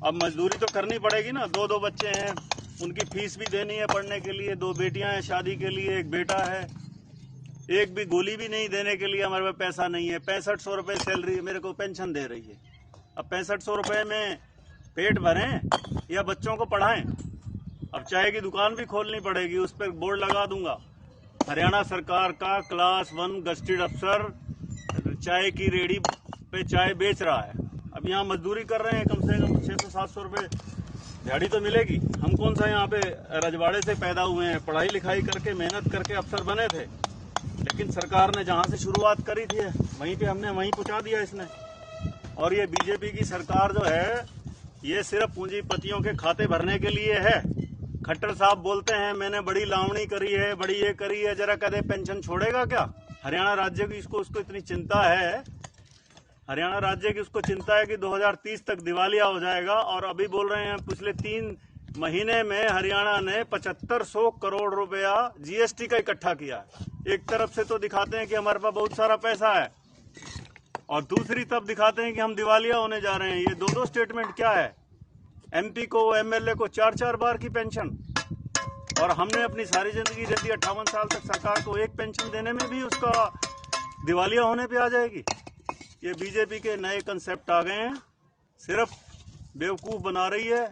अब मजदूरी तो करनी पड़ेगी ना। दो बच्चे हैं, उनकी फीस भी देनी है पढ़ने के लिए, 2 बेटियां हैं शादी के लिए, 1 बेटा है। एक भी गोली भी नहीं देने के लिए हमारे पास पैसा नहीं है। 6500 रुपये सैलरी मेरे को पेंशन दे रही है। अब 6500 रुपये में पेट भरें या बच्चों को पढ़ाएं? अब चाय की दुकान भी खोलनी पड़ेगी, उस पर बोर्ड लगा दूंगा, हरियाणा सरकार का क्लास 1 गस्टेड अफसर चाय की रेडी पे चाय बेच रहा है। अब यहाँ मजदूरी कर रहे हैं, कम से कम 600-700 रुपये दिहाड़ी तो मिलेगी। हम कौन सा यहाँ पे रजवाड़े से पैदा हुए हैं, पढ़ाई लिखाई करके मेहनत करके अफसर बने थे, लेकिन सरकार ने जहाँ से शुरुआत करी थी वहीं पे हमने वहीं पहुँचा दिया इसने। और ये बीजेपी की सरकार जो है, ये सिर्फ पूंजीपतियों के खाते भरने के लिए है। खट्टर साहब बोलते हैं मैंने बड़ी लावणी करी है, बड़ी ये करी है, जरा कदे पेंशन छोड़ेगा क्या? हरियाणा राज्य की उसको इतनी चिंता है, हरियाणा राज्य की उसको चिंता है कि 2030 तक दिवालिया हो जाएगा। और अभी बोल रहे हैं पिछले 3 महीने में हरियाणा ने 7500 करोड़ रुपया जीएसटी का इकट्ठा किया है। एक तरफ से तो दिखाते हैं कि हमारे पास बहुत सारा पैसा है, और दूसरी तरफ दिखाते हैं कि हम दिवालिया होने जा रहे हैं। ये 2 स्टेटमेंट क्या है? एमपी को, एमएलए को 4-4 बार की पेंशन, और हमने अपनी सारी जिंदगी दे दी 58 साल तक सरकार को, एक पेंशन देने में भी उसका दिवालिया होने पे आ जाएगी। ये बीजेपी के नए कंसेप्ट आ गए हैं, सिर्फ बेवकूफ बना रही है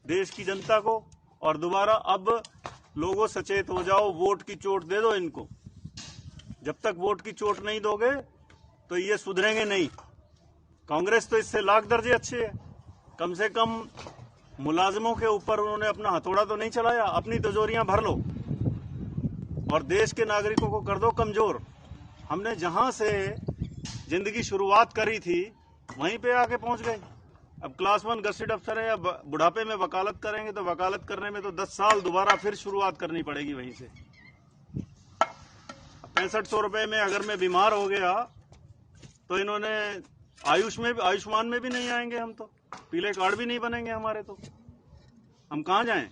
देश की जनता को। और दोबारा अब लोगों सचेत हो जाओ, वोट की चोट दे दो इनको। जब तक वोट की चोट नहीं दोगे तो ये सुधरेंगे नहीं। कांग्रेस तो इससे लाख दर्जे अच्छे है, कम से कम मुलाजिमों के ऊपर उन्होंने अपना हथौड़ा तो नहीं चलाया। अपनी तिजोरियां भर लो और देश के नागरिकों को कर दो कमजोर। हमने जहां से जिंदगी शुरुआत करी थी वहीं पे आके पहुंच गए। अब क्लास 1 गस्टेड अफसर है, या बुढ़ापे में वकालत करेंगे तो वकालत करने में तो 10 साल दोबारा फिर शुरुआत करनी पड़ेगी वहीं से। 6500 रुपये में अगर मैं बीमार हो गया तो इन्होंने आयुष्मान में भी नहीं आएंगे हम तो, पीले कार्ड भी नहीं बनेंगे हमारे, तो हम कहाँ जाएं?